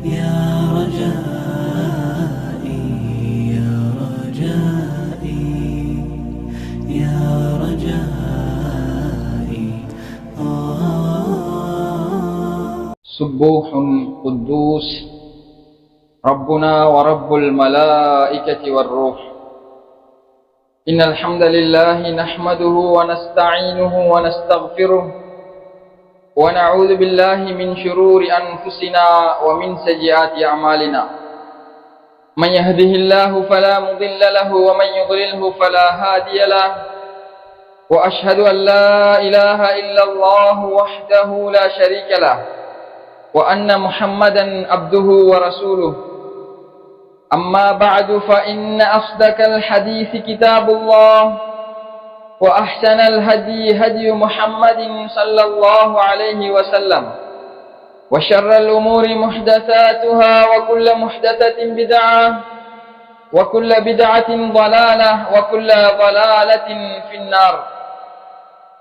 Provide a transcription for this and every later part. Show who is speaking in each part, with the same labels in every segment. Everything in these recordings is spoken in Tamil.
Speaker 1: يا رجائي يا رجائي يا رجائي
Speaker 2: سبوح قدوس ربنا ورب الملائكة والروح. إن الحمد لله نحمده ونستعينه ونستغفره ونعوذ بالله من شرور أنفسنا ومن سيئات أعمالنا. من يهده الله فلا مضل له ومن يضلله فلا هادي له. وأشهد أن لا إله إلا الله وحده لا شريك له وأن محمدا عبده ورسوله. أما بعد فإن أصدق الحديث كتاب الله وأحسن الهدي هدي محمد صلى الله عليه وسلم وشر الأمور محدثاتها وكل محدثة بدعة وكل بدعة ضلالة وكل ضلالة في النار.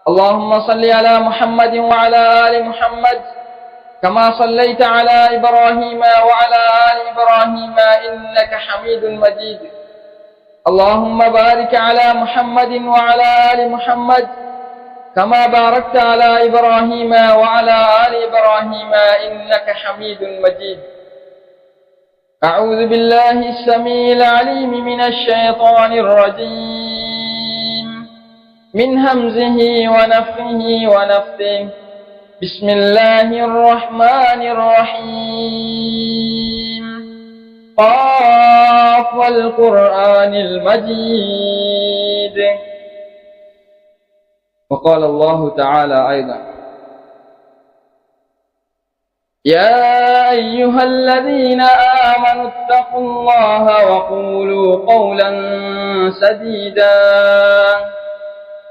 Speaker 2: اللهم صل على محمد وعلى آل محمد كما صليت على إبراهيم وعلى آل إبراهيم إنك حميد مجيد. اللهم بارك على محمد وعلى آل محمد كما باركت على إبراهيم وعلى آل إبراهيم إنك حميد مجيد. أعوذ بالله السميع العليم من الشيطان الرجيم من همزه ونفخه ونفثه. بسم الله الرحمن الرحيم. قاف والقرآن المجيد. وقال الله تعالى أيضا: يا أيها الذين آمنوا اتقوا الله وقولوا قولا سديدا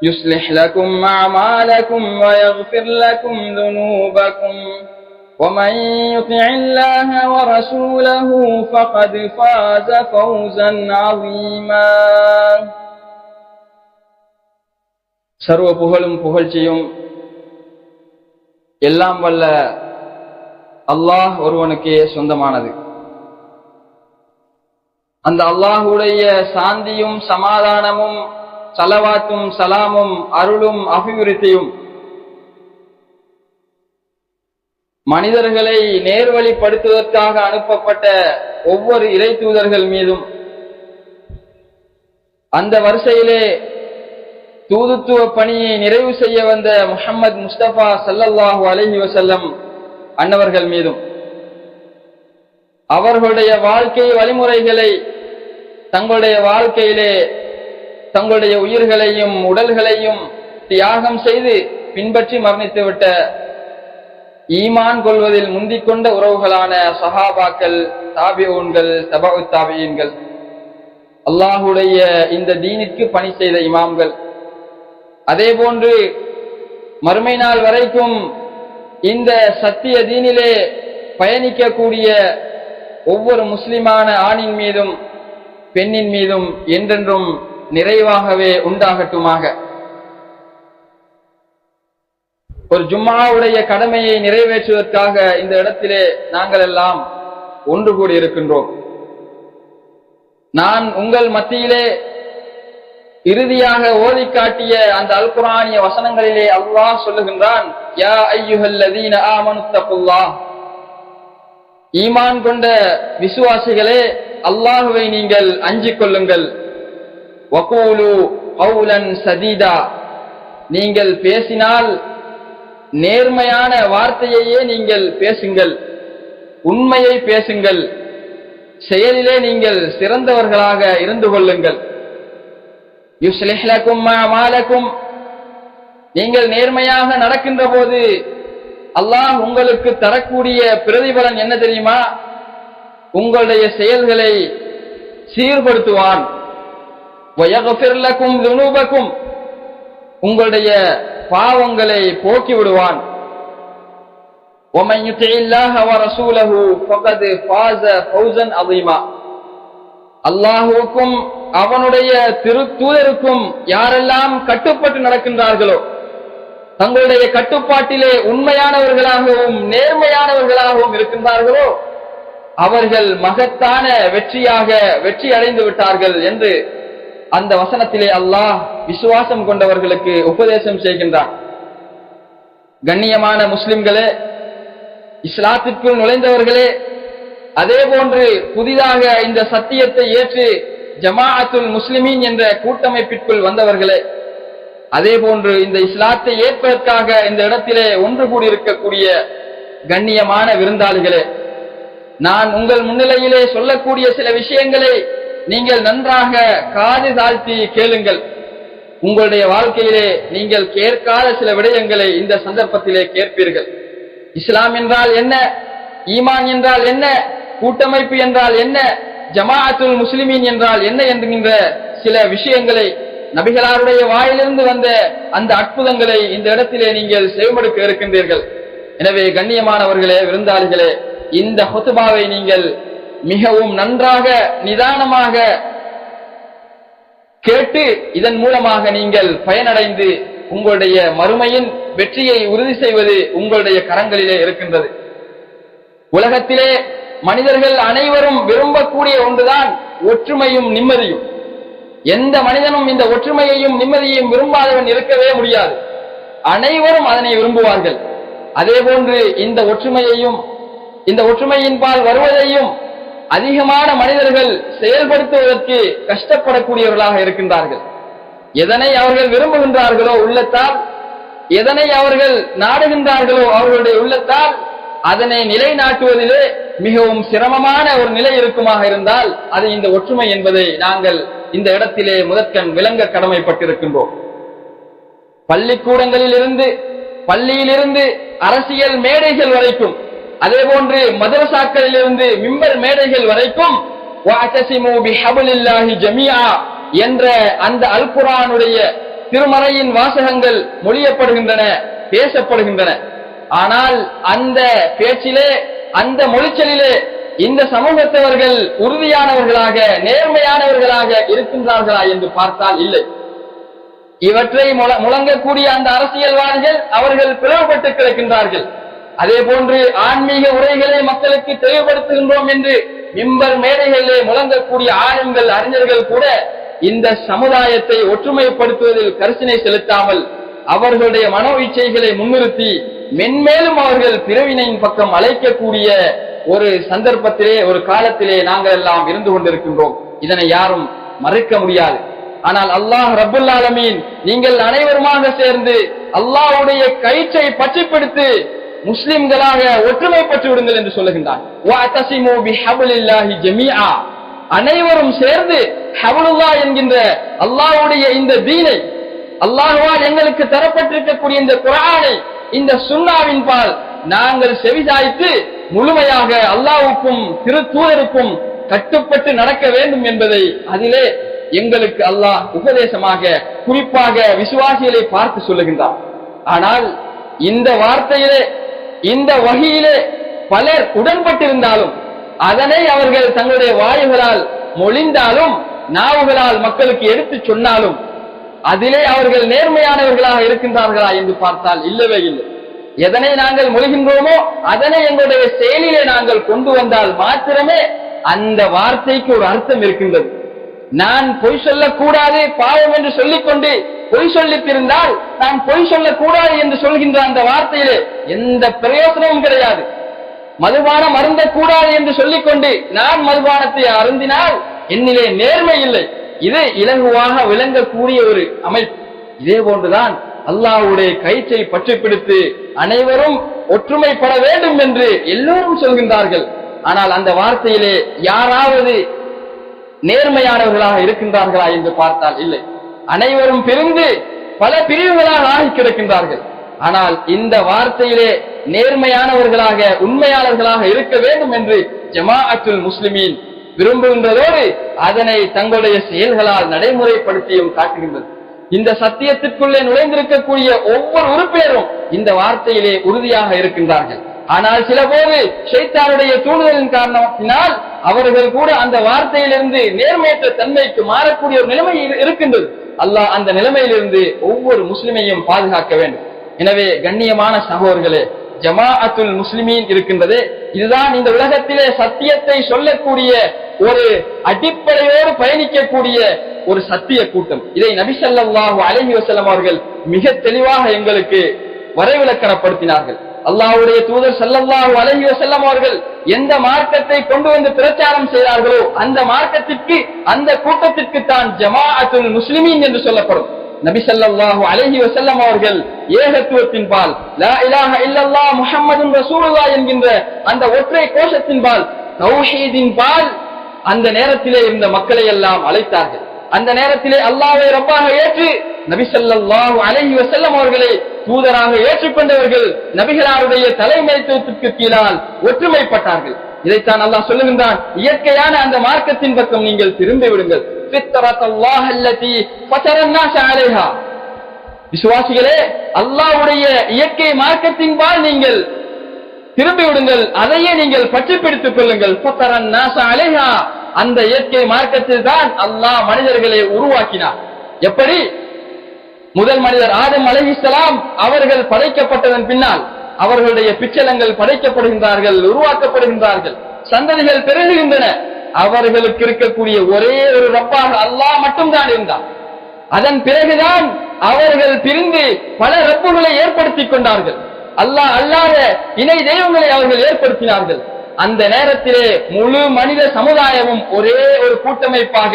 Speaker 2: يصلح لكم أعمالكم ويغفر لكم ذنوبكم ومن يطع الله ورسوله فقد فاز فوزا عظيما. சர்வ புகழும் புகழ்ச்சியும் எல்லாம் வல்ல அல்லாஹ் ஒருவனுக்கே சொந்தமானது. அந்த அல்லாஹுடைய சாந்தியும் சமாதானமும் சலவாத்தும் சலாமும் அருளும் அபிவிருத்தியும் மனிதர்களை நேர்வழிப்படுத்துவதற்காக அனுப்பப்பட்ட ஒவ்வொரு இறை தூதர்கள் மீதும், அந்த வரிசையிலே தூதுத்துவ பணியை நிறைவு செய்ய வந்த முஹம்மது முஸ்தபா ஸல்லல்லாஹு அலைஹி வஸல்லம் அன்னவர்கள் மீதும், அவர்களுடைய வாழ்க்கை வழிமுறைகளை தங்களுடைய வாழ்க்கையிலே தங்களுடைய உயிர்களையும் உடல்களையும் தியாகம் செய்து பின்பற்றி மரணித்துவிட்ட ஈமான் கொள்வதில் முந்திக் கொண்ட உறவுகளான சஹாபாக்கள், தாபிஊன்கள், தபஉ தாபிஈன்கள், அல்லாஹுடைய இந்த தீனிற்கு பணி செய்த இமாம்கள், அதே போன்று மறுமை நாள் வரைக்கும் இந்த சத்திய தீனிலே பயணிக்கக்கூடிய ஒவ்வொரு முஸ்லிமான ஆணின் மீதும் பெண்ணின் மீதும் என்றென்றும் நிறைவாகவே உண்டாகட்டுமாக. ஒரு ஜும்மாவுடைய கடமையை நிறைவேற்றுவதற்காக இந்த இடத்திலே நாங்கள் எல்லாம் ஒன்று கூடி இருக்கின்றோம். நான் உங்கள் மத்தியிலே இறுதியாக ஓதி காட்டிய அந்த அல் குர்ஆனிய வசனங்களிலே அல்லாஹ் சொல்லுகின்றான்: யா அய்யுஹல்லதீன ஆமனுத்தகுல்லாஹ், ஈமான் கொண்ட விசுவாசிகளே, அல்லாஹுவை நீங்கள் அஞ்சிக் கொள்ளுங்கள். வகூலு கௌலன் சதீதா, நீங்கள் பேசினால் நேர்மையான வார்த்தையையே நீங்கள் பேசுங்கள், உண்மையை பேசுங்கள், செயலிலே நீங்கள் சிறந்தவர்களாக இருந்து கொள்ளுங்கள். யுஸ்லிஹ் லக்கும் அமாலக்கும், நீங்கள் நேர்மையாக நடக்கின்ற போது அல்லாஹ் உங்களுக்கு தரக்கூடிய பிரதிபலன் என்ன தெரியுமா? உங்களுடைய செயல்களை சீர்படுத்துவான். வயக்ஃபிர் லக்கும் துனூபக்கும், உங்களுடைய பாவங்களை போக்கி விடுவான். ومن يطع الله ورسوله فقد فاز فوزا عظيما, அல்லாஹ்வுக்கும் அவனுடைய திருத்தூதருக்கும் யாரெல்லாம் கட்டுப்பட்டு நடக்கின்றார்களோ, தங்களுடைய கட்டுப்பாட்டிலே உண்மையானவர்களாகவும் நேர்மையானவர்களாகவும் இருக்கின்றார்களோ, அவர்கள் மகத்தான வெற்றி அடைந்து விட்டார்கள் என்று அந்த வசனத்திலே அல்லாஹ் விசுவாசம் கொண்டவர்களுக்கு உபதேசம் செய்கின்றான். கண்ணியமான முஸ்லிம்களே, இஸ்லாத்திற்குள் நுழைந்தவர்களே, அதே போன்று புதிதாக இந்த சத்தியத்தை ஏற்று ஜமாஅத்துல் முஸ்லிமீன் என்ற கூட்டமைப்பிற்குள் வந்தவர்களே, அதே போன்று இந்த இஸ்லாத்தை ஏற்பதற்காக இந்த இடத்திலே ஒன்று கூடியிருக்கக்கூடிய கண்ணியமான விருந்தாளிகளே, நான் உங்கள் முன்னிலையிலே சொல்லக்கூடிய சில விஷயங்களை நீங்கள் நன்றாக காது தாழ்த்தி கேளுங்கள். உங்களுடைய வாழ்க்கையிலே நீங்கள் கேட்காத சில விடயங்களை இந்த சந்தர்ப்பத்திலே கேட்பீர்கள். இஸ்லாம் என்றால் என்ன, ஈமான் என்றால் என்ன, கூட்டமைப்பு என்றால் என்ன, ஜமாஅத்துல் முஸ்லிமீன் என்றால் என்ன என்கின்ற சில விஷயங்களை, நபிகளாருடைய வாயிலிருந்து வந்த அந்த அற்புதங்களை இந்த இடத்திலே நீங்கள் செவிமடுக்க இருக்கின்றீர்கள். எனவே கண்ணியமானவர்களே, விருந்தாளிகளே, இந்த ஹுத்பாவை நீங்கள் மிகவும் நன்றாக நிதானமாக கேட்டு இதன் மூலமாக நீங்கள் பயனடைந்து உங்களுடைய மறுமையின் வெற்றியை உறுதி செய்வது உங்களுடைய கரங்களிலே இருக்கின்றது. உலகத்திலே மனிதர்கள் அனைவரும் விரும்பக்கூடிய ஒன்றுதான் ஒற்றுமையும் நிம்மதியும். எந்த மனிதனும் இந்த ஒற்றுமையையும் நிம்மதியையும் விரும்பாதவன் இருக்கவே முடியாது. அனைவரும் அதனை விரும்புவார்கள். அதே போன்று இந்த ஒற்றுமையின் பால் வருவதையும் அதிகமான மனிதர்கள் செயல்படுத்துவதற்கு கஷ்டப்படக்கூடியவர்களாக இருக்கின்றார்கள். எதனை அவர்கள் விரும்புகின்றார்களோ உள்ளத்தால், எதனை அவர்கள் நாடுகின்றார்களோ அவர்களுடைய உள்ளத்தால், அதனை நிலைநாட்டுவதிலே மிகவும் சிரமமான ஒரு நிலை இருக்குமாக இருந்தால் அது இந்த ஒற்றுமை என்பதை நாங்கள் இந்த இடத்திலே முதற்கண் விளங்க கடமைப்பட்டிருக்கின்றோம். பள்ளியிலிருந்து அரசியல் மேடைகள் வரைக்கும், அதே போன்று மதரசாக்களிலிருந்து மிம்பர் மேடைகள் வரைக்கும் வஅதஸிமு பிஹப்லில்லாஹி ஜமீஆ என்ற அந்த அல் குர்ஆனுடைய திருமறையின் வாசகங்கள் மொழியப்படுகின்றன, பேசப்படுகின்றன. ஆனால் அந்த பேச்சிலே, அந்த மொழிச்சலிலே இந்த சமூகத்தவர்கள் உறுதியானவர்களாக, நேர்மையானவர்களாக இருக்கின்றார்களா என்று பார்த்தால் இல்லை. இவற்றை முழங்கக்கூடிய அந்த அரசியல்வாதிகள் அவர்கள் பிளவுபட்டு கிடக்கின்றார்கள். அதே போன்று ஆன்மீக உரைகளை மக்களுக்கு தெளிவுபடுத்துகின்றோம் என்று மிம்பர் மேடைகளிலே முழங்கக்கூடிய ஆளுங்கள், அறிஞர்கள் கூட இந்த சமுதாயத்தை ஒற்றுமைப்படுத்துவதில் கரிசனை செலுத்தாமல் அவர்களுடைய மனோ இச்சைகளை முன்னிறுத்தி மென்மேலும் அவர்கள் பிரிவினையின் பக்கம் அழைக்கக்கூடிய ஒரு சந்தர்ப்பத்திலே, ஒரு காலத்திலே நாங்கள் எல்லாம் இருந்து கொண்டிருக்கின்றோம். இதனை யாரும் மறுக்க முடியாது. ஆனால் அல்லாஹ் ரப்புல் ஆலமீன் நீங்கள் அனைவருமாக சேர்ந்து அல்லாஹ்வுடைய கயிற்றை பற்றி பிடித்து முஸ்லிம்களாக ஒற்றுமைப்பட்டு விடுங்கள் என்று சொல்லுகின்றான். வஅதஸிமு பிஹப்லில்லாஹி ஜமீஆ, அனைவரும் சேர்ந்து ஹப்லுல்லாஹ் என்கின்ற அல்லாஹ்வுடைய இந்த தீனை, அல்லாஹ்வால் எங்களுக்கு தரப்பட்டிருக்கக்கூடிய இந்த குர்ஆனை, இந்த சுன்னாவின் பால் நாங்கள் செவிசாய்த்து முழுமையாக அல்லாஹ்வுக்கும் திருத்தூதருக்கும் கட்டுப்பட்டு நடக்க வேண்டும் என்பதை அதிலே எங்களுக்கு அல்லாஹ் உபதேசமாக, குறிப்பாக விசுவாசிகளை பார்த்து சொல்லுகின்றார். ஆனால் இந்த வார்த்தையிலே, இந்த வஹீயிலே பலர் உடன்பட்டிருந்தாலும், அதனை அவர்கள் தங்களுடைய வாயுகளால் மொழிந்தாலும், நாவுகளால் மக்களுக்கு எடுத்து சொன்னாலும், அதிலே அவர்கள் நேர்மையானவர்களாக இருக்கின்றார்களா என்று பார்த்தால் இல்லவே இல்லை. எதனை நாங்கள் மொழிகின்றோமோ அதனை எங்களுடைய செயலிலே நாங்கள் கொண்டு வந்தால் மாத்திரமே அந்த வார்த்தைக்கு ஒரு அர்த்தம் இருக்கின்றது. நான் பொய் சொல்லக்கூடாது பாவம் என்று சொல்லிக்கொண்டு பொய் சொல்லித்திருந்தால், நான் பொய் சொல்லக்கூடாது என்று சொல்கின்ற அந்த வார்த்தையிலே எந்த பிரயோசனமும் கிடையாது. மதுபானம் அருந்தக்கூடாது என்று சொல்லிக்கொண்டு நான் மதுபானத்தை அருந்தினால் என்னிலே நேர்மை இல்லை. இது இலகுவாக விளங்கக்கூடிய ஒரு அமைப்பு. இதே போன்றுதான் அல்லாஹ்வுடைய கயிற்றை பற்றி பிடித்து அனைவரும் ஒற்றுமைப்பட வேண்டும் என்று எல்லோரும் சொல்கின்றார்கள். ஆனால் அந்த வார்த்தையிலே யாராவது நேர்மையானவர்களாக இருக்கின்றார்களா என்று பார்த்தால் இல்லை. அனைவரும் பிரிந்து பல பிரிவுகளாக ஆகி கிடக்கின்றார்கள். ஆனால் இந்த வார்த்தையிலே நேர்மையானவர்களாக, உண்மையாளர்களாக இருக்க வேண்டும் என்று ஜமாஅத்துல் முஸ்லிமீன் விரும்புகின்றதோடு அதனை தங்களுடைய செயல்களால் நடைமுறைப்படுத்தியும் காட்டுகின்றது. இந்த சத்தியத்திற்குள்ளே நுழைந்திருக்கக்கூடிய ஒவ்வொரு உறுப்பினரும் இந்த வார்த்தையிலே உறுதியாக இருக்கின்றார்கள். ஆனால் சில போது ஷைத்தானுடைய தூண்டுதலின் காரணத்தினால் அவர்கள் கூட அந்த வார்த்தையிலிருந்து நேர்மையற்ற தன்மைக்கு மாறக்கூடிய ஒரு நிலைமை இருக்கின்றது. அல்லாஹ் அந்த நிலைமையிலிருந்து ஒவ்வொரு முஸ்லிமையும் பாதுகாக்க வேண்டும். எனவே கண்ணியமான சகோதரர்களே, ஜமாஅத்துல் முஸ்லிமீன் இருக்கின்றது. இதுதான் இந்த உலகத்திலே சத்தியத்தை சொல்லக்கூடிய ஒரு அடிப்படையோடு பயணிக்கக்கூடிய ஒரு சத்திய கூட்டம். இதை நபி ஸல்லல்லாஹு அலைஹி வஸல்லம் அவர்கள் மிக தெளிவாக எங்களுக்கு வரைவிலக்கணப்படுத்தினார்கள். அல்லாஹ்வுடைய தூதர் ஸல்லல்லாஹு அலைஹி வஸல்லம் அவர்கள் எந்த மார்க்கத்தை கொண்டு வந்து பிரச்சாரம் செய்தார்களோ அந்த மார்க்கத்திற்கு, அந்த கூட்டத்திற்கு தான் ஜமாஅத்துல் முஸ்லிமீன் என்று சொல்லப்படும். நபி ஸல்லல்லாஹு அலைஹி வஸல்லம் அவர்கள் ஏகத்துவத்தின் பால், லா இலாஹ இல்லல்லாஹ் முஹம்மதுன் ரசூலுல்லாஹ் என்கின்ற அந்த ஒற்றை கோஷத்தின் பால், தௌஹீதின் பால் அந்த நேரத்திலே இருந்த மக்களை எல்லாம் அழைத்தார்கள். அந்த நேரத்திலே அல்லாஹ்வை ரப்பாக ஏற்று நபி ஸல்லல்லாஹு அலைஹி வஸல்லம் அவர்களை தூதராக ஏற்றுக்கொண்டவர்கள் நபிகளாருடைய தலைமைத்துவத்திற்கு கீழால் ஒற்றுமைப்பட்டார்கள். இதைத்தான் அல்லாஹ் சொல்லுகின்றான், இயற்கையான அந்த மார்க்கத்தின் பக்கம் நீங்கள் திரும்பி விடுங்கள். ஃபித்ரத்தல்லாஹ் அல்லதி ஃபதரன்னாஸ அலைஹா. விசுவாசிகளே, அல்லாஹ்வுடைய இயற்கை மார்க்கத்தின்பால் நீங்கள் திரும்பி விடுங்கள், அதையே நீங்கள் பற்றி பிடித்துக் கொள்ளுங்கள். ஃபதரன்னாஸ அலைஹா. அந்த இயற்கை மார்க்கத்தில் தான் அல்லாஹ் மனிதர்களை உருவாக்கினார். எப்படி? முதல் மனிதர் ஆதம் அலைஹிஸ்ஸலாம் அவர்கள் படைக்கப்பட்டதன் பின்னால் அவர்களுடைய பிச்சலங்கள் படைக்கப்படுகின்றார்கள், உருவாக்கப்படுகின்றார்கள், சந்ததிகள் பெருகுகின்றன. அவர்களுக்கு இருக்கக்கூடிய ஒரே ஒரு ரப்பாக அல்லாஹ் மட்டும்தான் இருந்தார். அதன் பிறகுதான் அவர்கள் பிரிந்து பல ரப்புகளை ஏற்படுத்திக் கொண்டார்கள். அல்லாஹ் அல்லாத இணை தெய்வங்களை அவர்கள் ஏற்படுத்தினார்கள். அந்த நேரத்திலே முழு மனித சமுதாயமும் ஒரே ஒரு கூட்டமைப்பாக,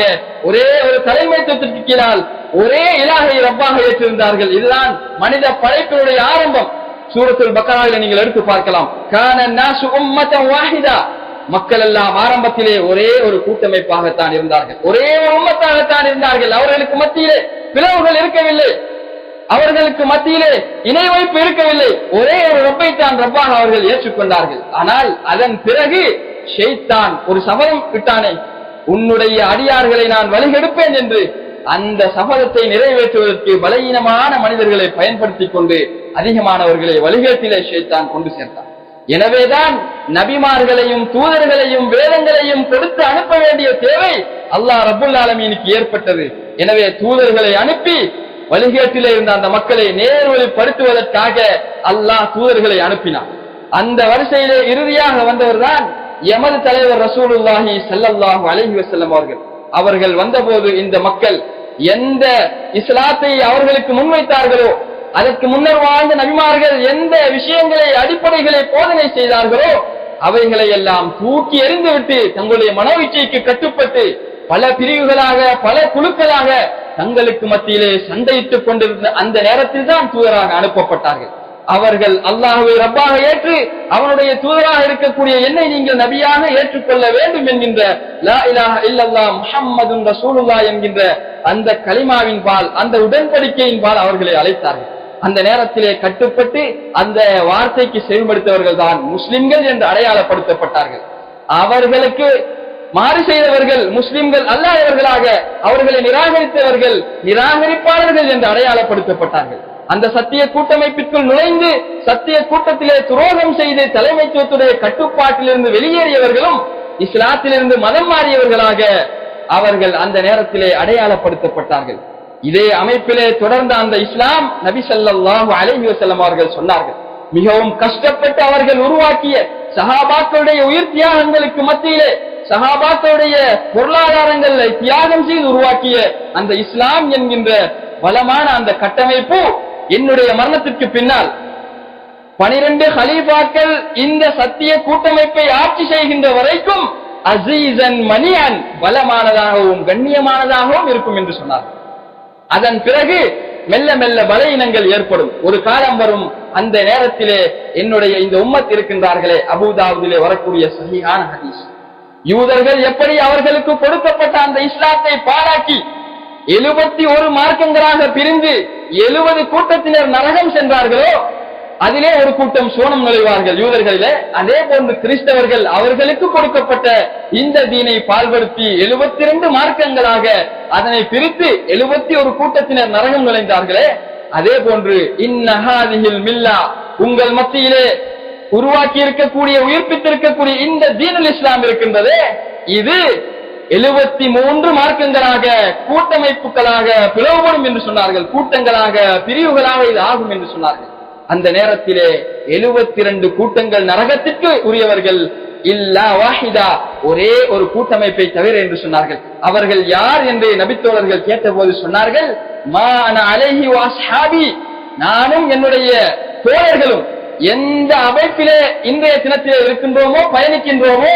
Speaker 2: ஒரே ஒரு தலைமைத்துவத்திற்கு கீழால் ஒரே இலாஹை ரப்பாக ஏற்றிருந்தார்கள். இதுதான் மனித படைப்பினுடைய ஆரம்பம். சூரத்துல் பக்கராவில் நீங்கள் எடுத்து பார்க்கலாம். கான நாசு உம்மத்தன் வாஹிதா. மக்கள் எல்லாம் ஆரம்பத்திலே ஒரே ஒரு கூட்டமைப்பாகத்தான் இருந்தார்கள், ஒரே ஒரு உம்மத்தாகத்தான் இருந்தார்கள். அவர்களுக்கு மத்தியிலே பிளவுகள் இருக்கவில்லை, அவர்களுக்கு மத்தியிலே இணை வைப்பு இருக்கவில்லை. ஒரே ஒரு ரப்பைத்தான் ரப்பாக அவர்கள் ஏற்றுக்கொண்டார்கள். ஆனால் அதன் பிறகு ஷைத்தான் ஒரு சபதம் விட்டானே, உன்னுடைய அடியார்களை நான் வழிகெடுப்பேன் என்று. அந்த சபதத்தை நிறைவேற்றுவதற்கு பலவீனமான மனிதர்களை பயன்படுத்திக் கொண்டு அதிகமானவர்களை வழிகேட்டிலே ஷைத்தான் கொண்டு சேர்த்தான். எனவேதான் நபிமார்களையும் தூதர்களையும் வேதங்களையும் கொடுத்து அனுப்ப வேண்டிய தேவை அல்லாஹ் ரப்புல் ஆலமீனுக்கு ஏற்பட்டது. எனவே தூதர்களை அனுப்பி வழிகேட்டிலே இருந்த அந்த மக்களை நேர்வழிப்படுத்துவதற்காக அல்லாஹ் தூதர்களை அனுப்பினார். அந்த வரிசையிலே இறுதியாக வந்தவர்தான் எமது தலைவர் ரசூலுல்லாஹி ஸல்லல்லாஹு அலைஹி வஸல்லம் அவர்கள். அவர்கள் வந்தபோது இந்த மக்கள் எந்த இஸ்லாத்தை அவர்களுக்கு முன்வைத்தார்களோ, அதற்கு முன்னர் வாழ்ந்த நபிமார்கள் எந்த விஷயங்களை, அடிப்படைகளை போதனை செய்தார்களோ அவைகளை எல்லாம் தூக்கி எறிந்துவிட்டு தங்களுடைய மனோவிச்சைக்கு கட்டுப்பட்டு பல பிரிவுகளாக, பல குழுக்களாக தங்களுக்கு மத்தியிலே சண்டையிட்டுக் கொண்டிருந்த அந்த நேரத்தில் தான் தூதராக அனுப்பப்பட்டார்கள். அவர்கள் அல்லாஹ்வை ரப்பாக ஏற்று அவனுடைய தூதராக இருக்கக்கூடிய என்னை நீங்கள் நபியாக ஏற்றுக்கொள்ள வேண்டும் என்கின்ற லா இலாஹ இல்லல்லாஹ் முஹம்மதுன் ரசூலுல்லாஹ் என்கின்ற அந்த கலிமாவின் பால், அந்த உடன்படிக்கையின் பால் அவர்களை அழைத்தார்கள். அந்த நேரத்திலே கட்டுப்பட்டு அந்த வார்த்தைக்கு செவிமடுத்தவர்கள் தான் முஸ்லிம்கள் என்று அடையாளப்படுத்தப்பட்டார்கள். அவர்களுக்கு மாறு செய்தவர்கள் முஸ்லிம்கள் அல்லாதவர்களாக, அவர்களை நிராகரித்தவர்கள் நிராகரிப்பாளர்கள் என்று அடையாளப்படுத்தப்பட்டார்கள். அந்த சத்திய கூட்டமைப்பிற்குள் நுழைந்து சத்திய கூட்டத்திலே துரோகம் செய்து தலைமைத்துவத்துடைய கட்டுப்பாட்டிலிருந்து வெளியேறியவர்களும் இஸ்லாத்திலிருந்து மதம் மாறியவர்களாக அவர்கள் அந்த நேரத்திலே அடையாளப்படுத்தப்பட்டார்கள். இதே அமைப்பிலே தொடர்ந்த அந்த இஸ்லாம் நபி ஸல்லல்லாஹு அலைஹி வஸல்லம் அவர்கள் சொன்னார்கள், மிகவும் கஷ்டப்பட்டு அவர்கள் உருவாக்கிய சஹாபாக்களுடைய உயிர் தியாகங்களுக்கு மத்தியிலே, சஹாபாக்களுடைய பொருளாதாரங்களை தியாகம் செய்து உருவாக்கிய அந்த இஸ்லாம் என்கின்ற பலமான அந்த கட்டமைப்பு என்னுடைய மரணத்திற்கு பின்னால் 12 ஹலீஃபாக்கள் இந்த சத்திய கூட்டமைப்பை ஆட்சி செய்கின்ற வரைக்கும் அசீசன் மணியன் பலமானதாகவும் கண்ணியமானதாகவும் இருக்கும் என்று சொன்னார். அதன் பிறகு மெல்ல மெல்ல பலவீனங்கள் ஏற்படும். ஒரு காலம் வரும், அந்த நேரத்திலே என்னுடைய இந்த உம்மத் இருக்கின்றார்களே, அபூதாவுதிலே வரக்கூடிய சஹீஹான ஹதீஸ், யூதர்கள் எப்படி அவர்களுக்கு கொடுக்கப்பட்ட அந்த இஸ்லாத்தை பாழாக்கி 71 மார்க்கங்களாக பிரிந்து 70 கூட்டத்தினர் நரகம் சென்றார்களோ, அதிலே ஒரு கூட்டம் சோனம் நுழைவார்கள் யூதர்களிலே. அதே போன்று கிறிஸ்தவர்கள் அவர்களுக்கு கொடுக்கப்பட்ட இந்த தீனை பால்படுத்தி 72 மார்க்கங்களாக அதனை பிரித்து 71 கூட்டத்தினர் நரகம் நுழைந்தார்களே, அதே போன்று இன்னஹாதிஹில் மில்லா, உங்கள் மத்தியிலே உருவாக்கி இருக்கக்கூடிய, உயிர்ப்பித்திருக்கக்கூடிய இந்த தீனுல் இஸ்லாம் இருக்கின்றதே, இது 73 மார்க்கங்களாக கூட்டமைப்புகளாக பிளவுபடும் என்று சொன்னார்கள். கூட்டங்களாக பிரிவுகளாக இது ஆகும் என்று சொன்னார்கள். அந்த நேரத்திலே 72 கூட்டங்கள் நரகத்திற்கு உரியவர்கள், இல்லா வாஹிதா, ஒரே ஒரு கூட்டமைப்பை தவிர என்று சொன்னார்கள். அவர்கள் யார் என்று நபித்தோழர்கள் கேட்டபோது சொன்னார்கள், மா அன அலைஹி வஸ்ஹாபி, நானும் என்னுடைய தோழர்களும் எந்த அமைப்பிலே இன்றைய தினத்திலே இருக்கின்றோமோ பயணிக்கின்றோமோ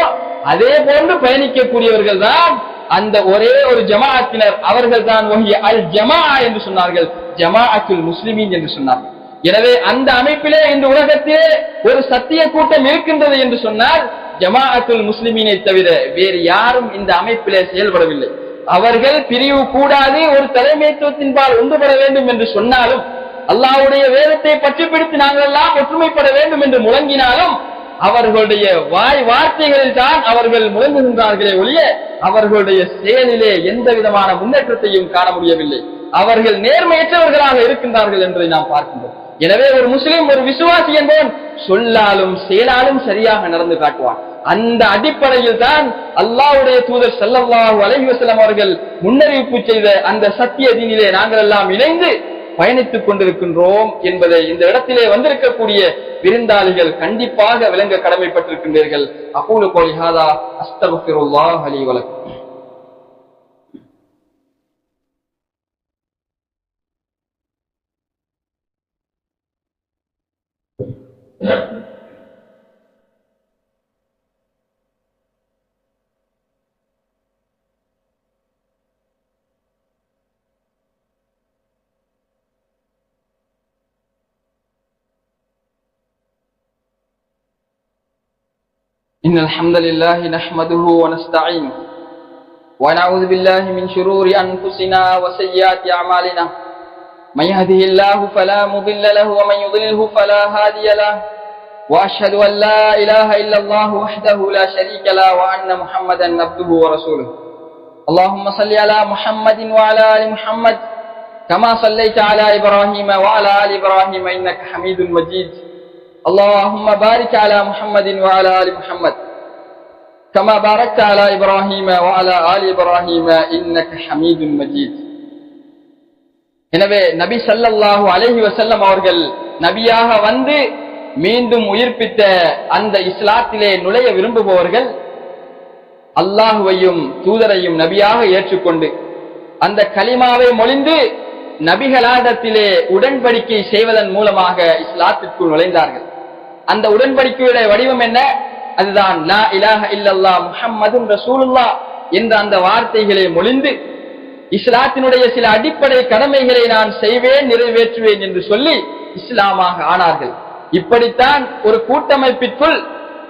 Speaker 2: அதே போன்று பயணிக்கக்கூடியவர்கள் தான் அந்த ஒரே ஒரு ஜமாஅத்தினர். அவர்கள் தான் வஹிய அல் ஜமாஅ என்று சொன்னார்கள், ஜமாஅத்துல் முஸ்லிமீன் என்று சொன்னார்கள். எனவே அந்த அமைப்பிலே இந்த உலகத்திலே ஒரு சத்திய கூட்டம் இருக்கின்றது என்று சொன்னால் ஜமாஅத்துல் முஸ்லிமீனை தவிர வேறு யாரும் இந்த அமைப்பிலே செயல்படவில்லை. அவர்கள் பிரிவு கூடாது, ஒரு தலைமைத்துவத்தின்பால் ஒன்றுபட வேண்டும் என்று சொன்னாலும், அல்லாஹ்வுடைய வேதத்தை பற்றி பிடித்து நாங்கள் எல்லாம் ஒற்றுமைப்பட வேண்டும் என்று முழங்கினாலும் அவர்களுடைய வாய் வார்த்தைகளில் தான் அவர்கள் முழங்குகின்றார்களே ஒழிய அவர்களுடைய செயலிலே எந்த விதமான முன்னேற்றத்தையும் காண முடியவில்லை. அவர்கள் நேர்மையற்றவர்களாக இருக்கின்றார்கள் என்பதை நாம் பார்க்கின்றோம். எனவே ஒரு முஸ்லிம், ஒரு விசுவாசி என்பவன் சொல்லாலும் செயலாலும் சரியாக நடந்து காட்டுவான். அந்த அடிப்படையில் தான் அல்லாஹ்வுடைய தூதர் ஸல்லல்லாஹு அலைஹி வஸல்லம் அவர்கள் முன்னறிவிப்பு செய்த அந்த சத்திய தீனிலே நாங்கள் எல்லாம் இணைந்து பயணித்துக் கொண்டிருக்கின்றோம் என்பதை இந்த இடத்திலே வந்திருக்கக்கூடிய விருந்தாளிகள் கண்டிப்பாக விளங்க கடமைப்பட்டிருக்கின்றீர்கள். அகூலு கௌலி ஹாதா அஸ்தக்ஃபிருல்லாஹ் லீ வ லக்கும். إن الحمد لله نحمده ونستعينه ونعوذ بالله من شرور أنفسنا وسيئات أعمالنا من يهده الله فلا مضل له ومن يضلله فلا هادي له وأشهد أن لا إله إلا الله وحده لا شريك له وأن محمدا عبده ورسوله. اللهم صل على محمد وعلى آل محمد كما صليت على إبراهيم وعلى آل إبراهيم إنك حميد مجيد. اللهم بارك على محمد وعلى آل محمد كما باركت على إبراهيم وعلى آل إبراهيم إنك حميد مجيد. எனவே நபி ஸல்லல்லாஹு அலைஹி வஸல்லம் அவர்கள் நபியாக வந்து மீண்டும் உயிர்ப்பித்த அந்த இஸ்லாத்திலே நுழைய விரும்புபவர்கள் அல்லாஹ்வையும் தூதரையும் நபியாக ஏற்றுக்கொண்டு அந்த கலிமாவை மொழிந்து நபிகளாடத்திலே உடன்படிக்கை செய்வதன் மூலமாக இஸ்லாத்திற்குள் நுழைந்தார்கள். அந்த உடன்படிக்கையுடைய வடிவம் என்ன? அதுதான் லா இலாஹ இல்லல்லாஹ் முஹம்மதுன் ரசூலுல்லாஹ் என்ற அந்த வார்த்தைகளை மொழிந்து இஸ்லாத்தினுடைய சில அடிப்படை கடமைகளை நான் செய்வேன், நிறைவேற்றுவேன் என்று சொல்லி இஸ்லாமாக ஆனார்கள். இப்படித்தான் ஒரு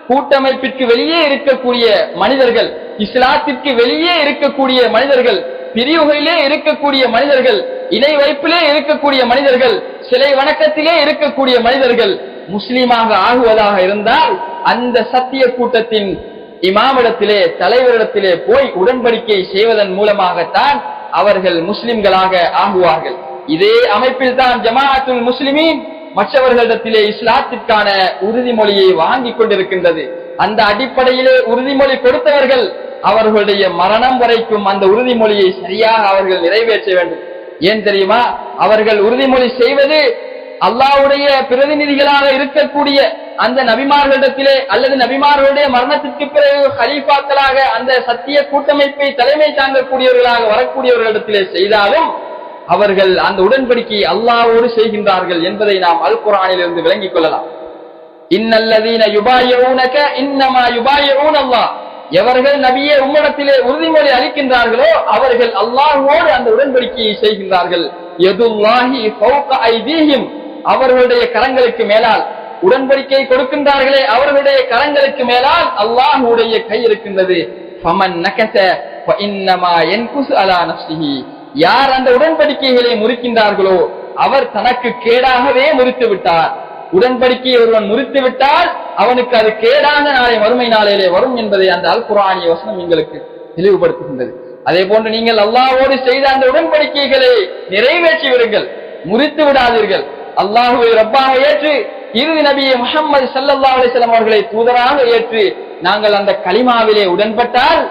Speaker 2: கூட்டமைப்பிற்கு வெளியே இருக்கக்கூடிய மனிதர்கள், இஸ்லாத்திற்கு வெளியே இருக்கக்கூடிய மனிதர்கள், பிரிவுகளிலே இருக்கக்கூடிய மனிதர்கள், இணை வைப்பிலே இருக்கக்கூடிய மனிதர்கள், சிலை வணக்கத்திலே இருக்கக்கூடிய மனிதர்கள் முஸ்லிமாக ஆகுவதாக இருந்தால் அந்த சத்திய கூட்டத்தின் இமாமிடத்திலே, தலைவரிடத்திலே போய் உடன்படிக்கை செய்வதன் மூலமாகத்தான் அவர்கள் முஸ்லிம்களாக ஆகுவார்கள். இதே அமைப்பில் தான் ஜமாஅத்துல் முஸ்லிமீன் மற்றவர்களிடத்திலே இஸ்லாத்திற்கான உறுதிமொழியை வாங்கி கொண்டிருக்கின்றது. அந்த அடிப்படையிலே உறுதிமொழி கொடுத்தவர்கள் அவர்களுடைய மரணம் வரைக்கும் அந்த உறுதிமொழியை சரியாக அவர்கள் நிறைவேற்ற வேண்டும். ஏன் தெரியுமா? அவர்கள் உறுதிமொழி செய்வது அல்லாஹ்வுடைய பிரதிநிதிகளாக இருக்கக்கூடிய அந்த நபிமார்களிடத்திலே அல்லது நபிமார்களுடைய மரணத்திற்கு பிறகு ஹலீஃபாக்களாக அந்த சத்திய கூட்டமைப்பை தலைமை தாங்கக்கூடியவர்களாக வரக்கூடியவர்களிடத்திலே செய்தாலும் அவர்கள் அந்த உடன்படிக்கையை அல்லாஹ்வோடு செய்கின்றார்கள் என்பதை நாம் அல் குர்ஆனிலிருந்து விளங்கிக் கொள்ளலாம். இன்னல்லதீன யுபாயிஊனக இன்னமா யுபாயிஊன அல்லாஹ், எவர்கள் நபியே உம்மிடத்திலே உறுதிமொழி அளிக்கின்றார்களோ அவர்கள் அல்லாஹ்வோடு அந்த உடன்படிக்கையை செய்கின்றார்கள். யதுல்லாஹி ஃபௌக ஐதீஹிம், அவர்களுடைய கரங்களுக்கு மேலால் உடன்படிக்கை கொடுக்கின்றார்களே அவர்களுடைய கரங்களுக்கு மேலால் அல்லாஹ்வுடைய கை இருக்கின்றது. ஃபமன் நகஸ ஃபஇன்னமா யன்குஸு அலா நஃப்ஸிஹி, யார் அந்த உடன்படிக்கைகளை முறிக்கின்றார்களோ அவர் தனக்கு கேடாகவே முறித்து விட்டார். உடன்படிக்கையை ஒருவன் முறித்து விட்டால் அவனுக்கு அது கேடான நாளை மறுமை நாளிலே வரும் என்பதை அந்த அல் குர்ஆனிய வசனம் எங்களுக்கு தெளிவுபடுத்துகின்றது. அதே போன்று நீங்கள் அல்லாஹ்வோடு செய்த அந்த உடன்படிக்கைகளை நிறைவேற்றி விடுங்கள், முறித்து விடாதீர்கள். அல்லாஹ்வை ரப்பாக ஏற்று இறுதி நபியை முஹம்மது ஸல்லல்லாஹு அலைஹி வஸல்லம் அவர்களை தூதராக ஏற்று நாங்கள் அந்த கலிமாவிலே உடன்பட்டால்,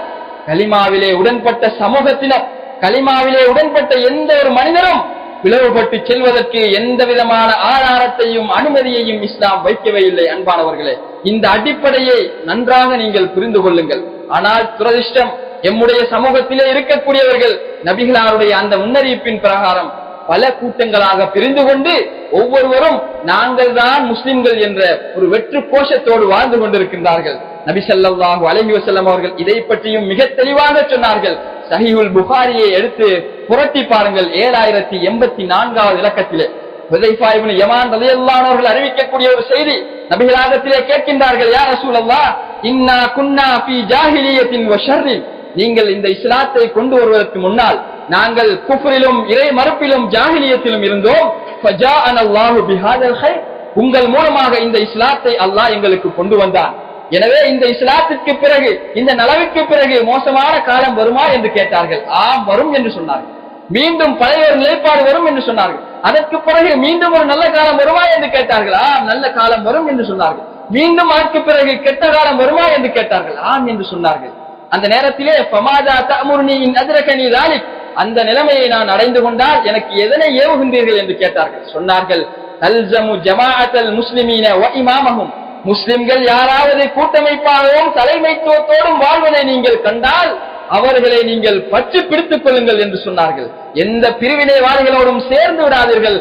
Speaker 2: கலிமாவிலே உடன்பட்ட சமூகத்தினர், கலிமாவிலே உடன்பட்ட எந்த ஒரு மனிதரும் பிளவுபட்டு செல்வதற்கு எந்த விதமான ஆதாரத்தையும் அனுமதியையும் இஸ்லாம் வைக்கவே இல்லை. அன்பானவர்களே, இந்த அடிப்படையை நன்றாக நீங்கள் புரிந்து கொள்ளுங்கள். ஆனால் துரதிஷ்டம், எம்முடைய சமூகத்திலே இருக்கக்கூடியவர்கள் நபிகளாருடைய அந்த முன்னறிவிப்பின் பிரகாரம் பல கூட்டங்களாக பிரிந்து கொண்டு ஒவ்வொருவரும் நாங்கள் தான் முஸ்லிம்கள் என்ற ஒரு வெற்று கோஷத்தோடு வாழ்ந்து கொண்டிருக்கின்றார்கள். நபி ஸல்லல்லாஹு அலைஹி வஸல்லம் அவர்கள் இதை பற்றியும் மிக தெளிவாக சொன்னார்கள். சஹீஹுல் புகாரியை எடுத்து புரட்டி பாருங்கள். 7084வது இலக்கத்திலே ஹுதைஃபா இப்னு யமான் ரலியல்லாஹு அன்ஹு அவர்கள் அறிவிக்கக்கூடிய ஒரு செய்தி. நபிகளாரிடத்திலே கேட்கின்றார்கள், யா ரசூலல்லாஹ், இன்னா குன்னா ஃபீ ஜாஹிலியத்தின் வ ஷர்ரின். நீங்கள் இந்த இஸ்லாத்தை கொண்டு வருவதற்கு முன்னால் நாங்கள் குஃப்ரிலும் இறை மறுப்பிலும் ஜாஹிலியத்திலும் இருந்தோம். ஃபஜாஅனல்லாஹு பிஹாதல் கைர். உங்கள் மூலமாக இந்த இஸ்லாத்தை அல்லாஹ் எங்களுக்கு கொண்டு வந்தான். எனவே இந்த இஸ்லாத்திற்கு பிறகு, இந்த நலவுக்கு பிறகு மோசமான காலம் வருமா என்று கேட்டார்கள். ஆம், வரும் என்று சொன்னார்கள். மீண்டும் பழைய ஒரு நிலைப்பாடு வரும் என்று சொன்னார்கள். அதற்கு பிறகு மீண்டும் ஒரு நல்ல காலம் வருமா என்று கேட்டார்கள். ஆம், நல்ல காலம் வரும் என்று சொன்னார்கள். மீண்டும் அதற்கு பிறகு கெட்ட காலம் வருமா என்று கேட்டார்கள். ஆம் என்று சொன்னார்கள். அந்த நேரத்திலே ஃபமாதா தஅமுர்னி இன் அத்ரகனி ذلك, அந்த நிலைமையை நான் அடைந்து கொண்டால் எனக்கு எதனை ஏவுகின்றீர்கள் என்று கேட்டார்கள். சொன்னார்கள், தல்ஸமு ஜமாஅத்தல் முஸ்லிமீன வ இமாமஹும். முஸ்லிம்கள் யாராவது கூட்டமைப்பாகவும் தலைமைத்துவத்தோடும் வாழ்வதை நீங்கள் கண்டால் அவர்களை நீங்கள் பற்றி பிடித்துக் கொள்ளுங்கள் என்று சொன்னார்கள். எந்த பிரிவினைவாதிகளோடும் சேர்ந்து விடாதீர்கள்.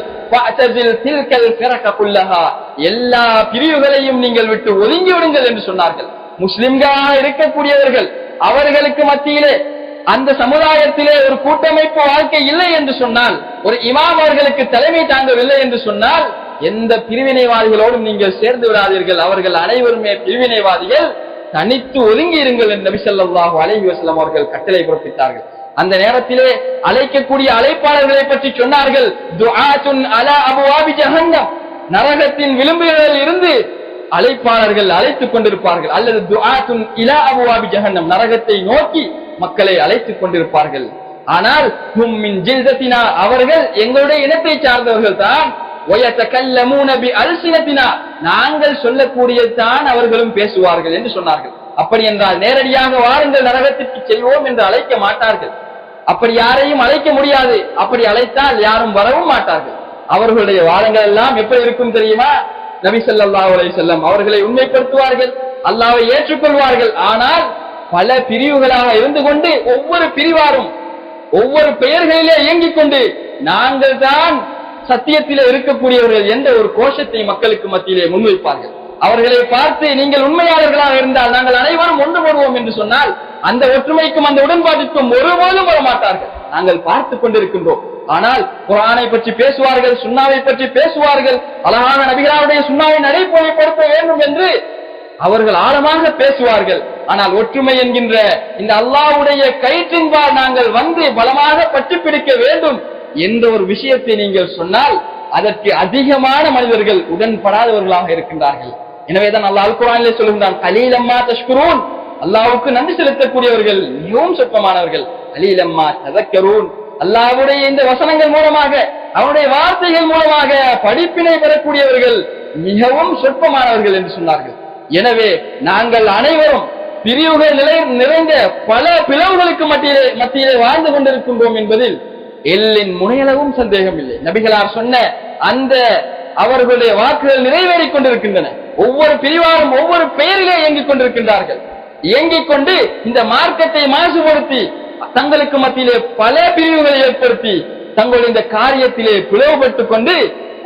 Speaker 2: எல்லா பிரிவுகளையும் நீங்கள் விட்டு ஒதுங்கி விடுங்கள் என்று சொன்னார்கள். முஸ்லிம்களாக இருக்கக்கூடியவர்கள், அவர்களுக்கு மத்தியிலே அந்த சமுதாயத்திலே ஒரு கூட்டமைப்பு வாழ்க்கை இல்லை என்று சொன்னால், ஒரு இமாம் அவர்களுக்கு தலைமை தாங்கவில்லை என்று சொன்னால், எந்த பிரிவினைவாதிகளோடும் நீங்கள் சேர்ந்து விடாதீர்கள். அவர்கள் அனைவருமே பிரிவினைவாதிகள், தனித்து ஒதுங்கி இருங்கள் என்று நபி ஸல்லல்லாஹு அலைஹி வஸல்லம் அவர்கள் கட்டளை பிறப்பித்தார்கள். அந்த நேரத்திலே அழைக்கக்கூடிய அழைப்பாளர்களை பற்றி சொன்னார்கள், துஆத்துன் அலா அபுவாபி ஜஹன்னம். நரகத்தின் விளிம்புகளில் இருந்து அழைப்பாளர்கள் அழைத்துக் கொண்டிருப்பார்கள். அல்லது துஆத்துன் இலா அபுவாபி ஜஹன்னம், நரகத்தை நோக்கி மக்களை அழைத்துக் கொண்டிருப்பார்கள். ஆனால் ஹும் மின் ஜில்தத்தினா, அவர்கள் எங்களுடைய இனத்தை சார்ந்தவர்கள் தான். வயதகல்லமூன பி அல்சினத்தினா, நாங்கள் சொல்லக்கூடியதான் அவர்களும் பேசுவார்கள் என்று சொன்னார்கள். அப்படி என்றால் நேரடியாக வாருங்கள் நரகத்திற்கு செல்வோம் என்று அழைக்க மாட்டார்கள். அப்படி யாரையும் அழைக்க முடியாது. அப்படி அழைத்தால் யாரும் வரவும் மாட்டார்கள். அவர்களுடைய வாதங்கள் எல்லாம் எப்படி இருக்கும் தெரியுமா? நபி ஸல்லல்லாஹு அலைஹி வஸல்லம் அவர்களை உண்மைப்படுத்துவார்கள், அல்லாஹ்வை ஏற்றுக்கொள்வார்கள். ஆனால் பல பிரிவுகளாக இருந்து கொண்டு ஒவ்வொரு பிரிவாரும் ஒவ்வொரு பெயர்களிலே இயங்கிக் கொண்டு நாங்கள் தான் சத்தியத்திலே இருக்கக்கூடியவர்கள் என்ற ஒரு கோஷத்தை மக்களுக்கு மத்தியிலே முன்வைப்பார்கள். அவர்களை பார்த்து நீங்கள் உண்மையாளர்களாக இருந்தால் நாங்கள் அனைவரும் ஒன்று போடுவோம் என்று சொன்னால் அந்த ஒற்றுமைக்கும் அந்த உடன்பாட்டிற்கும் ஒருபோதும் வரமாட்டார்கள். நாங்கள் பார்த்துக் கொண்டிருக்கின்றோம். ஆனால் குர்ஆனை பற்றி பேசுவார்கள், சுன்னாவை பற்றி பேசுவார்கள், அழகான நபிகளாருடைய சுன்னாவை நடைமுறைப்படுத்த வேண்டும் என்று அவர்கள் ஆழமாக பேசுவார்கள். ஆனால் ஒற்றுமை என்கின்ற இந்த அல்லாஹ்வுடைய கயிற்றின்பால் நாங்கள் வந்து பலமாக பற்றி பிடிக்க வேண்டும் என்ற ஒரு விஷயத்தை நீங்கள் சொன்னால் அதற்கு அதிகமான மனிதர்கள் உடன்படாதவர்களாக இருக்கின்றார்கள். எனவேதான் அல்லாஹ் அல் குர்ஆனிலே சொல்கின்றான், கலீலம்மா தஷ்குரூன். அல்லாஹ்வுக்கு நன்றி செலுத்தக்கூடியவர்கள் மிகவும் சொற்பமானவர்கள். கலீலம்மா ததக்கரூன். அல்லாஹ்வுடைய இந்த வசனங்கள் மூலமாக, அவருடைய வார்த்தைகள் மூலமாக படிப்பினை பெறக்கூடியவர்கள் மிகவும் சொற்பமானவர்கள் என்று சொன்னார்கள். எனவே நாங்கள் அனைவரும் பிரிவுகள் நிறைந்த பல பிளவுகளுக்கு மத்தியிலே வாழ்ந்து கொண்டிருக்கின்றோம் என்பதில் எல்லின் முனையளவும் சந்தேகம் இல்லை. நபிகளார் சொன்ன அந்த அவர்களுடைய வாக்குகள் நிறைவேறிக் கொண்டிருக்கின்றன. ஒவ்வொரு பிரிவாரும் ஒவ்வொரு பெயரிலே இயங்கிக் கொண்டிருக்கின்றார்கள். இயங்கிக் கொண்டு இந்த மார்க்கத்தை மாசுபடுத்தி தங்களுக்கு மத்தியிலே பல பிரிவுகளை ஏற்படுத்தி தங்களுடைய இந்த காரியத்திலே பிளவுபட்டுக் கொண்டு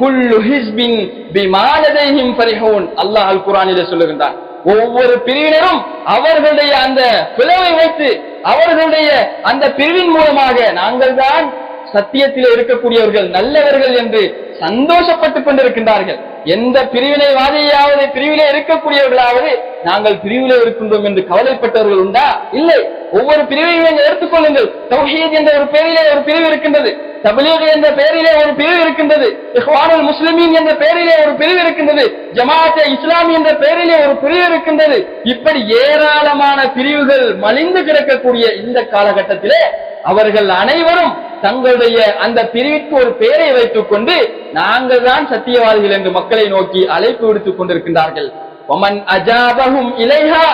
Speaker 2: குல்லு ஹிஸ்பின் பிமா லதைஹிம் ஃபரிஹூன். அல்லாஹ் அல் குர்ஆனிலே சொல்லுகின்றான், ஒவ்வொரு பிரிவினரும் அவர்களுடைய அந்த பிளவை வைத்து அவர்களுடைய அந்த பிரிவின் மூலமாக நாங்கள் தான் சத்தியத்திலே இருக்கக்கூடியவர்கள், நல்லவர்கள் என்று சந்தோஷப்பட்டுக் கொண்டிருக்கின்றார்கள். எந்த பிரிவினைவாதியாவது பிரிவிலே இருக்கக்கூடியவர்களாவது நாங்கள் பிரிவிலே இருக்கின்றோம் என்று கவலைப்பட்டவர்கள் உண்டா? இல்லை. ஒவ்வொரு பிரிவையும் எடுத்துக்கொள்ளுங்கள். தௌஹீத் என்ற ஒரு பெயரிலே ஒரு பிரிவு இருக்கின்றது, தப்லீக் என்ற பெயரிலே ஒரு பிரிவு இருக்கின்றது, இஹ்வானுல் முஸ்லிமீன் என்ற பெயரிலே ஒரு பிரிவு இருக்கின்றது, ஜமாஅத் இஸ்லாமி என்ற பெயரிலே ஒரு பிரிவு இருக்கின்றது. இப்படி ஏராளமான பிரிவுகள் மலிந்து கிடக்கக்கூடிய இந்த காலகட்டத்திலே அவர்கள் அனைவரும் தங்களுடைய அந்த பிரிவுக்கு ஒரு பெயரை வைத்துக் கொண்டு நாங்கள் தான் சத்தியவாதிகள் என்று மக்களை நோக்கி அழைப்பு விடுத்துக் கொண்டிருக்கின்றார்கள். ஒமன் அஜாபஹும் இலைஹா,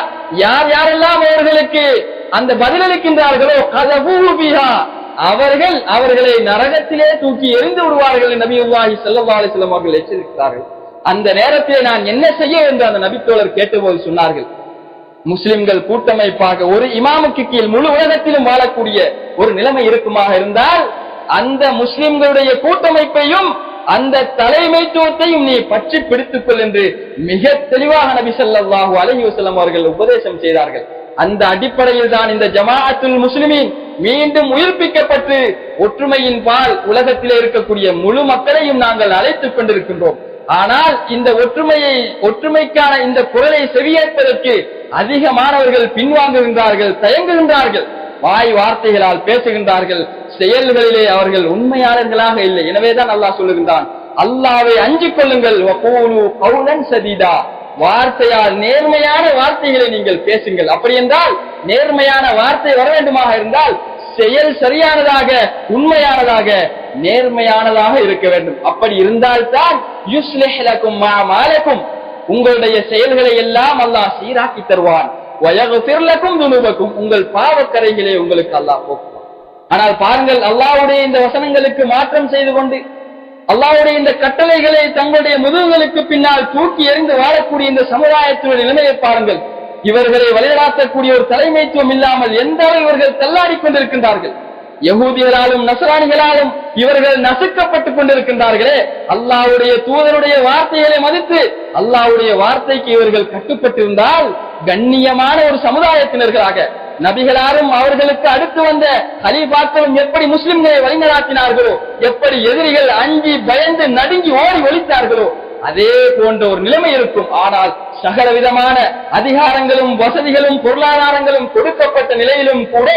Speaker 2: யார் யாரெல்லாம் அவர்களுக்கு அந்த பதிலளிக்கின்றார்களோ கதபூ பிஹா, அவர்களை நரகத்திலே தூக்கி எறிந்து விடுவார்கள் நபியுல்லாஹி ஸல்லல்லாஹு அலைஹி வஸல்லம் அவர்கள் எச்சரித்தார்கள். அந்த நேரத்திலே நான் என்ன செய்ய என்று அந்த நபித்தோழர் கேட்டபோது சொன்னார்கள், முஸ்லிம்கள் கூட்டமைப்பாக ஒரு இமாமுக்கு கீழ் முழு உலகத்திலும் வாழக்கூடிய ஒரு நிலைமை இருக்குமாக இருந்தால் அந்த முஸ்லிம்களுடைய கூட்டமைப்பையும் அந்த தலைமைத்துவத்தையும் நீ பற்றி பிடித்துக் கொள் என்று மிக தெளிவாக நபி ஸல்லல்லாஹு அலைஹி வஸல்லம் அவர்கள் உபதேசம் செய்தார்கள். அந்த அடிப்படையில் தான் இந்த ஜமாஅத்துல் முஸ்லிமீன் மீண்டும் உயிர்ப்பிக்கப்பட்டு ஒற்றுமையின் பால் உலகத்திலே இருக்கக்கூடிய முழு மக்களையும் நாங்கள் அழைத்துக் கொண்டிருக்கின்றோம். ஆனால் இந்த ஒற்றுமைக்கான இந்த குரலை செவியேற்பதற்கு அதிகமானவர்கள் பின்வாங்குகின்றார்கள், தயங்குகின்றார்கள், வாய் வார்த்தைகளால் பேசுகின்றார்கள், செயல்களிலே அவர்கள் உண்மையாளர்களாக இல்லை. எனவேதான் அல்லாஹ் சொல்லுகின்றான், அல்லாஹ்வை அஞ்சிக் கொள்ளுங்கள், வகூலு கௌலன் சதீதா, வார்த்தையால் நேர்மையான வார்த்தைகளை நீங்கள் பேசுங்கள். அப்படி என்றால் நேர்மையான வார்த்தை வர வேண்டுமாக இருந்தால் செயல் சரியானதாக, உண்மையானதாக, நேர்மையானதாக இருக்க வேண்டும். அப்படி இருந்தால்தான் யுஸ்லிஹ் லக்கும் மா மாலக்கும், உங்களுடைய செயல்களை எல்லாம் அல்லாஹ் சீராக்கி தருவான். வயக்ஃபிர் லக்கும் துனூபக்கும், உங்கள் பாவக்கரைகளை உங்களுக்கு அல்லாஹ் போக்குவான். ஆனால் பாருங்கள், அல்லாஹ்வுடைய இந்த வசனங்களுக்கு மாற்றம் செய்து கொண்டு அல்லாஹ்வுடைய இந்த கட்டளைகளை தங்களுடைய முதுகுகளுக்கு பின்னால் தூக்கி எறிந்து வாழக்கூடிய இந்த சமுதாயத்தினுடைய நிலைமையை பாருங்கள். இவர்களை வழிநடத்தக்கூடிய ஒரு தலைமைத்துவம் இல்லாமல் எந்த அளவு இவர்கள் தள்ளாடி கொண்டிருக்கின்றார்கள். யகூதிகளாலும் நஸ்ரானிகளாலும் இவர்கள் நசுக்கப்பட்டுக் கொண்டிருக்கின்றார்களே. அல்லாஹ்வுடைய தூதருடைய வார்த்தைகளை மதித்து அல்லாஹ்வுடைய வார்த்தைக்கு இவர்கள் கட்டுப்பட்டிருந்தால் கண்ணியமான ஒரு சமுதாயத்தினர்களாக, நபிகளாரும் அவர்களுக்கு அடுத்து வந்த கலீஃபாக்களும் எப்படி முஸ்லிம்களை வழிநடாத்தினார்களோ, எப்படி எதிரிகள் அஞ்சி பயந்து நடுங்கி ஓடி ஒழித்தார்களோ, அதே போன்ற ஒரு நிலைமை இருக்கும். ஆனால் சகல விதமான அதிகாரங்களும் வசதிகளும் பொருளாதாரங்களும் கொடுக்கப்பட்ட நிலையிலும் கூட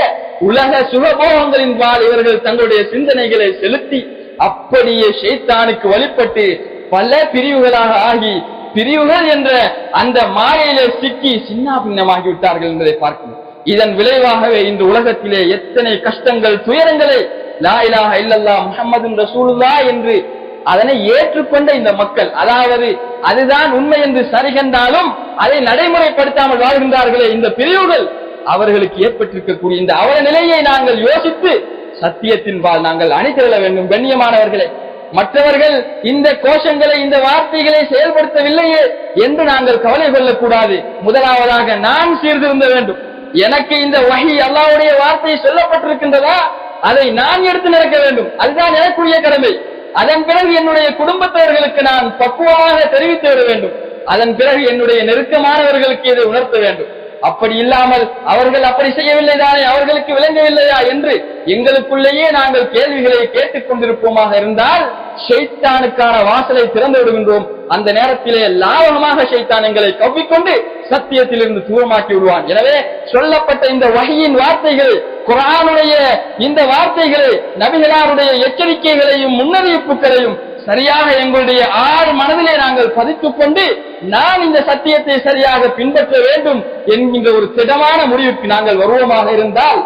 Speaker 2: உலக சுகபோகங்களின் பால் இவர்கள் தங்களுடைய சிந்தனைகளை செலுத்தி அப்படியே ஷைத்தானுக்கு வழிபட்டு பல பிரிவுகளாக ஆகி பிரிவுகள் என்ற அந்த மாயையிலே சிக்கி சின்ன பின்னமாகி விட்டார்கள் என்பதை பார்க்கணும். இதன் விளைவாகவே இந்த உலகத்திலே எத்தனை கஷ்டங்கள், துயரங்களை லா இலாஹ இல்லல்லாஹ் முஹம்மதுன் ரசூலுல்லாஹ் என்று அதனை ஏற்றுக்கொண்ட இந்த மக்கள், அதாவது அதுதான் உண்மை என்று சரிகண்டாலும் அதை நடைமுறைப்படுத்தாமல் வாழ்கின்றார்களே இந்த பிரிவுகள், அவர்களுக்கு ஏற்பட்டிருக்கக்கூடிய இந்த அவல நிலையை நாங்கள் யோசித்து சத்தியத்தின் பால் நாங்கள் அணிதிரள வேண்டும். கண்ணியமானவர்களே, மற்றவர்கள் இந்த கோஷங்களை, இந்த வார்த்தைகளை செயல்படுத்தவில்லையே என்று நாங்கள் கவலை கொள்ளக்கூடாது. முதலாவதாக நான் சீர்திருந்த வேண்டும். எனக்கு இந்த வஹி அல்லாஹ்வுடைய வார்த்தை சொல்லப்பட்டிருக்கின்றதா, அதை நான் எடுத்து நடக்க வேண்டும். அதுதான் எனக்குரிய கடமை. அதன் பிறகு என்னுடைய குடும்பத்தவர்களுக்கு நான் பக்குவமாக தெரிவித்து விட வேண்டும். அதன் பிறகு என்னுடைய நெருக்கமானவர்களுக்கு இதை உணர்த்த வேண்டும். அப்படி இல்லாமல் அவர்கள் அப்படி செய்யவில்லை தானே, அவர்களுக்கு விளங்கவில்லையா என்று எங்களுக்குள்ளேயே நாங்கள் கேள்விகளை கேட்டுக் கொண்டிருப்போமாக இருந்தால் ஷைத்தானுக்கான வாசலை திறந்து விடுகின்றோம். அந்த நேரத்திலே லாபகமாக ஷைத்தான் எங்களை கவ்விக்கொண்டு சத்தியத்திலிருந்து தூரமாக்கி விடுவான். எனவே சொல்லப்பட்ட இந்த வஹியின் வார்த்தைகள், குர்ஆனுடைய இந்த வார்த்தைகளை, நபிகளாருடைய எச்சரிக்கைகளையும் முன்னறிவிப்புகளையும் சரியாக எங்களுடைய ஆழ் மனதிலே நாங்கள் பதித்துக் கொண்டு நான் இந்த சத்தியத்தை சரியாக பின்பற்ற வேண்டும் என்கின்ற ஒரு திடமான முடிவுக்கு நாங்கள் வருவோமாக இருந்தால்,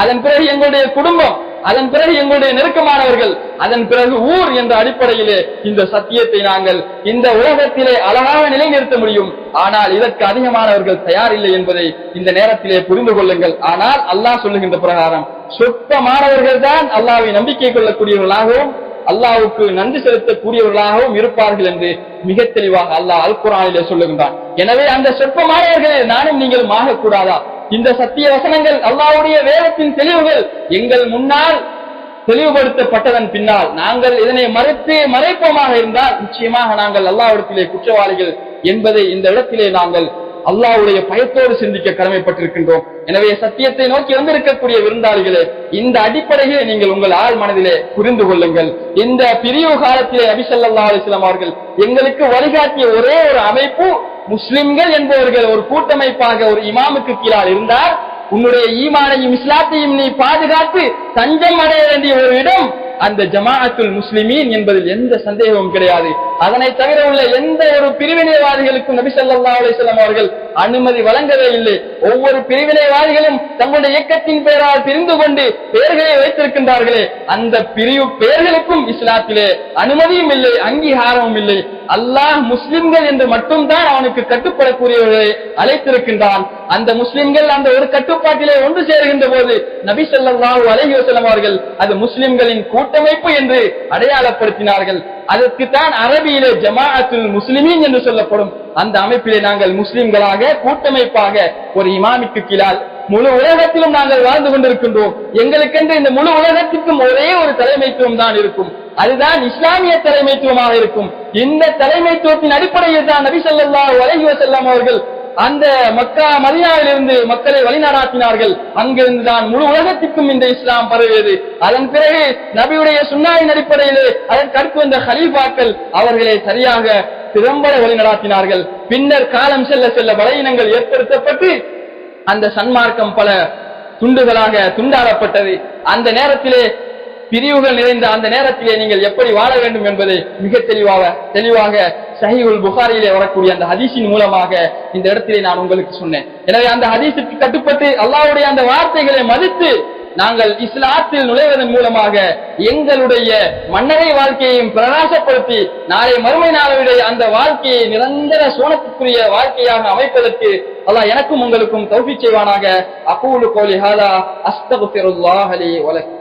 Speaker 2: அதன் பிறகு எங்களுடைய குடும்பம், அதன் பிறகு எங்களுடைய நெருக்கமானவர்கள், அதன் பிறகு ஊர் என்ற அடிப்படையிலே இந்த சத்தியத்தை நாங்கள் இந்த உலகத்திலே அழகாக நிலைநிறுத்த முடியும். ஆனால் இதற்கு அதிகமானவர்கள் தயாரில்லை என்பதை இந்த நேரத்திலே புரிந்து கொள்ளுங்கள். ஆனால் அல்லாஹ் சொல்லுகின்ற பிரகாரம் சொற்பமானவர்கள் தான் அல்லாஹ்வை நம்பிக்கை கொள்ளக்கூடியவர்களாகவும் அல்லாஹ்வுக்கு நன்றி செலுத்தக்கூடியவர்களாகவும் இருப்பார்கள் என்று மிக தெளிவாக அல்லாஹ் அல் குர்ஆனிலே சொல்லுகின்றான். எனவே அந்த சொற்பமானவர்களை நானும் நீங்களும் ஆகக்கூடாதா? இந்த சத்திய வசனங்கள், அல்லாஹ்வுடைய வேதத்தின் தெளிவுகள் எங்கள் முன்னால் தெளிவுபடுத்தப்பட்டதன் பின்னால் நாங்கள் இதனை மறைப்போமாக இருந்தால் நிச்சயமாக நாங்கள் அல்லாஹ்விடத்திலே குற்றவாளிகள் என்பதை இந்த இடத்திலே நாங்கள் அல்லாஹ்வுடைய பயத்தோடு சிந்திக்க கடமைப்பட்டிருக்கின்றோம். எனவே சத்தியத்தை நோக்கி வந்திருக்கக்கூடிய விருந்தாளிகளே, இந்த அடிப்படையை நீங்கள் உங்கள் ஆழ் மனதிலே புரிந்து கொள்ளுங்கள். இந்த பிரிவு காலத்திலே நபி ஸல்லல்லாஹு அலைஹி வஸல்லம் அவர்கள் எங்களுக்கு வழிகாட்டிய ஒரே ஒரு அமைப்பு, முஸ்லிம்கள் என்பவர்கள் ஒரு கூட்டமைப்பாக ஒரு இமாமுக்கு கீழால் இருந்தால் உன்னுடைய ஈமானையும் இஸ்லாத்தையும் நீ பாதுகாத்து தஞ்சம் அடைய வேண்டிய ஒரு இடம் அந்த ஜமாஅத்துல் முஸ்லிமீன் என்பதில் எந்த சந்தேகமும் கிடையாது. அதனை தவிர உள்ள எந்த ஒரு பிரிவினைவாதிகளுக்கும் நபி ஸல்லல்லாஹு அலைஹி வஸல்லம் அவர்கள் அனுமதி வழங்கவே இல்லை. ஒவ்வொரு பிரிவினைவாதிகளும் தங்களுடைய இயக்கத்தின் பெயரால் பிரிந்து கொண்டு பெயர்களை வைத்திருக்கின்றார்களே, அந்த பிரிவு பெயர்களுக்கும் இஸ்லாத்திலே அனுமதியும் இல்லை, அங்கீகாரமும் இல்லை. அல்லாஹ் முஸ்லிம்கள் என்று மட்டும்தான் அவனுக்கு கட்டுப்படக்கூடியவர்களை அழைத்திருக்கின்றான். அந்த முஸ்லிம்கள் அந்த ஒரு கட்டுப்பாட்டிலே ஒன்று சேருகின்ற போது நபி ஸல்லல்லாஹு அலைஹி வஸல்லம் அவர்கள் அது முஸ்லிம்களின் கூட்டமைப்பு என்று அடையாளப்படுத்தினார்கள். அதற்குத்தான் அரபியிலே ஜமாஅத்துல் முஸ்லிமீன் என்று சொல்லப்படும் அந்த அமைப்பிலே நாங்கள் முஸ்லிம்களாக கூட்டமைப்பாக ஒரு இமாமிற்கு கீழால் முழு உலகத்திலும் நாங்கள் வாழ்ந்து கொண்டிருக்கின்றோம். எங்களுக்கென்று இந்த முழு உலகத்திற்கும் ஒரே ஒரு தலைமைத்துவம் தான் இருக்கும், அதுதான் இஸ்லாமிய தலைமைத்துவமாக இருக்கும். இந்த தலைமைத்துவத்தின் அடிப்படையில் தான் நபி ஸல்லல்லாஹு அலைஹி வஸல்லம் அவர்கள் அந்த மக்கா மதீனாவிலிருந்து மக்களை வழிநடாத்தினார்கள். அங்கிருந்து தான் முழு உலகத்திற்கும் இந்த இஸ்லாம் பரவியது. அதன் பிறகு நபியுடைய சுன்னாவின் அடிப்படையிலே அதற்கு அடுத்து வந்த ஹலீஃபாக்கள் அவர்களை சரியாக திறம்பட வழிநடாத்தினார்கள். பின்னர் காலம் செல்ல செல்ல பலவீனங்கள் ஏற்படுத்தப்பட்டு அந்த சன்மார்க்கம் பல துண்டுகளாக துண்டாடப்பட்டது. அந்த நேரத்திலே பிரிவுகள் நிறைந்த அந்த நேரத்திலே நீங்கள் எப்படி வாழ வேண்டும் என்பதை மிக தெளிவாக சஹீஹுல் புகாரியிலே வரக்கூடிய அந்த ஹதீஸின் மூலமாக இந்த இடத்திலே நான் உங்களுக்கு சொன்னேன். எனவே அந்த ஹதீஸுக்கு கட்டுப்பட்டு அல்லாஹ்வுடைய அந்த வார்த்தைகளை மதித்து நாங்கள் இஸ்லாத்தில் நுழைவதன் மூலமாக எங்களுடைய மன்னரை வாழ்க்கையையும் பிரகாசப்படுத்தி நாளை மறுமை நாளுடைய அந்த வாழ்க்கையை நிரந்தர சோனத்துக்குரிய வாழ்க்கையாக அமைப்பதற்கு அல்லாஹ் எனக்கும் உங்களுக்கும் தௌஃபீக் செய்வானாக. அகூலு கௌலி ஹாதா அஸ்தக்ஃபிருல்லாஹ் லி வ லக்கும்.